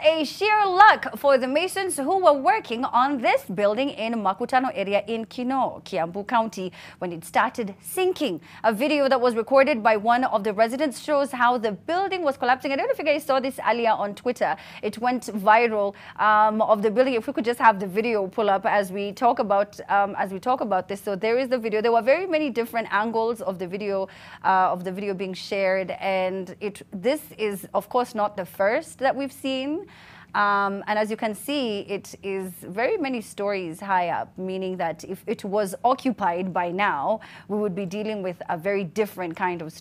a sheer luck for the masons who were working on this building in Makutano area in Kinoo, Kiambu County, when it started sinking. A video that was recorded by one of the residents shows how the building was collapsing. I don't know if you guys saw this earlier on Twitter. It went viral of the building. If we could just have the video pull up as we talk about this. So there is the video. There were very many different angles of the video being shared, and this is of course not the first that we've seen. And as you can see, it is very many stories high up, meaning that if it was occupied by now, we would be dealing with a very different kind of,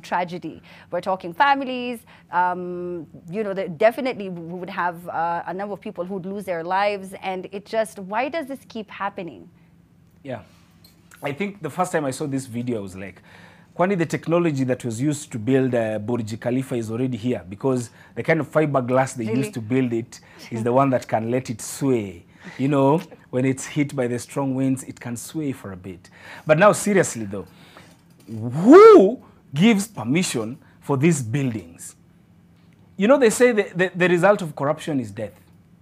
tragedy. We're talking families, definitely we would have a number of people who would lose their lives. And it just, why does this keep happening? Yeah, I think the first time I saw this video, I was like, Kwani the technology that was used to build Burj Khalifa is already here, because the kind of fiberglass they used to build it is the one that can let it sway. You know, when it's hit by the strong winds, it can sway for a bit. But now, seriously though, who gives permission for these buildings? You know, they say the result of corruption is death.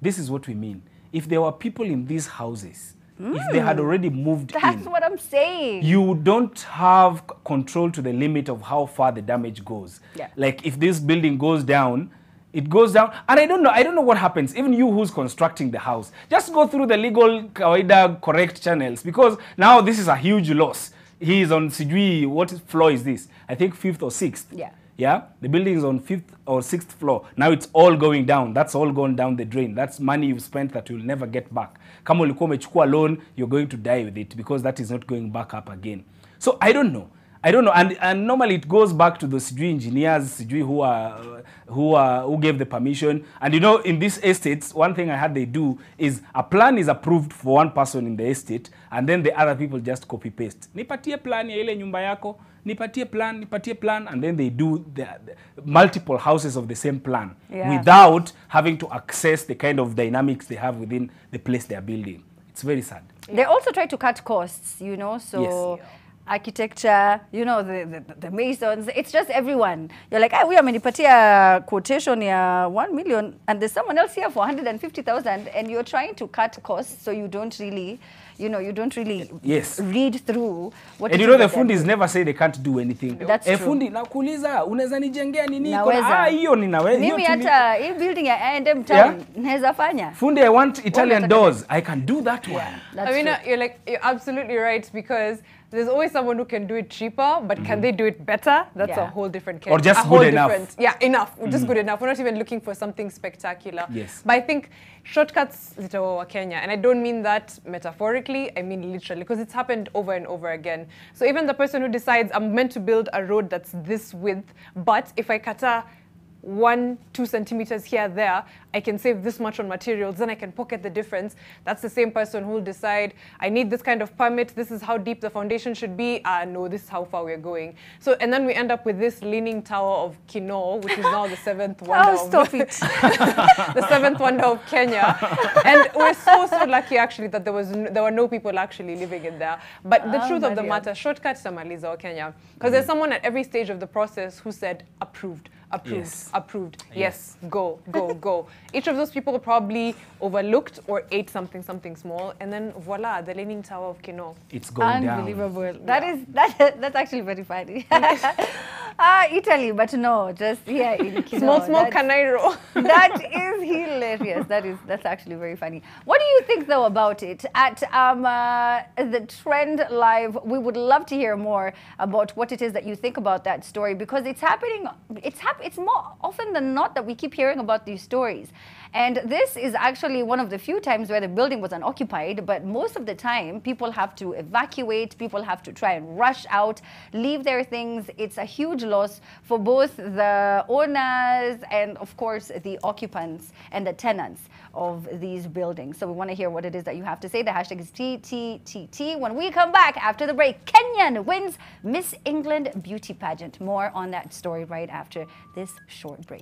This is what we mean. If there were people in these houses, if they had already moved in. That's what I'm saying. You don't have control to the limit of how far the damage goes. Yeah. Like if this building goes down, it goes down. And I don't know what happens. Even you who's constructing the house, just go through the legal, correct channels, because now this is a huge loss. He is on Sijui, what floor is this? I think 5th or 6th. Yeah. Yeah, the building is on 5th or 6th floor. Now it's all going down. That's all gone down the drain. That's money you've spent that you'll never get back. Kama ulikuwa umechukua loan, you're going to die with it, because that is not going back up again. So I don't know. And normally it goes back to the Sijui engineers, Sijui who gave the permission. And you know, in these estates, one thing I had they do is a plan is approved for one person in the estate, and then the other people just copy paste. Nipatie plan ya ile nyumba yako. Nipatie plan, and then they do the multiple houses of the same plan without having to access the kind of dynamics they have within the place they are building. It's very sad. They also try to cut costs, so yes. Architecture, the masons, it's just everyone. You're like, we are amenipatia quotation ya 1 million, and there's someone else here for 150,000, and you're trying to cut costs, so you don't really, read through what. And the fundis never say they can't do anything. That's true. Fundi nakuuliza unaweza nijengea nini? Hiyo ninaweza. Mimi hata hii building ya A&M town naweza fanya. Fundi, I want Italian doors. I can do that one. That's you're absolutely right, because there's always someone who can do it cheaper, but can they do it better? That's a whole different case. Or just good enough. Yeah, enough. Just good enough. We're not even looking for something spectacular. Yes. But I think shortcuts zitawa Kenya, and I don't mean that metaphorically, I mean literally, because it's happened over and over again. So even the person who decides, I'm meant to build a road that's this width, but if I kata 1-2 centimeters here there, I can save this much on materials, then I can pocket the difference. That's the same person who will decide, I need this kind of permit, this is how deep the foundation should be, no, this is how far we're going. So, and then we end up with this leaning tower of Kinoo, which is now the 7th wonder the 7th wonder of Kenya. And we're so lucky actually that there were no people actually living in there. But the truth of the matter, shortcuts tamaliza wa Kenya. Because there's someone at every stage of the process who said, approved. Approved. Yes, go. Each of those people probably overlooked or ate something small, and then voila, the leaning tower of Kinoo. It's going down. Unbelievable. That's actually very funny. Italy, but no, just here in Kinoo. Small Canairo. That is hilarious. That's actually very funny. What do you think though about it? At the Trend Live, we would love to hear more about what it is that you think about that story, because it's happening. It's more often than not that we keep hearing about these stories. And this is actually one of the few times where the building was unoccupied, but most of the time people have to evacuate, people have to try and rush out, leave their things. It's a huge loss for both the owners and of course the occupants and the tenants of these buildings. So we want to hear what it is that you have to say. The hashtag is TTTT. When we come back after the break, Kenyan wins Miss England beauty pageant. More on that story right after this short break.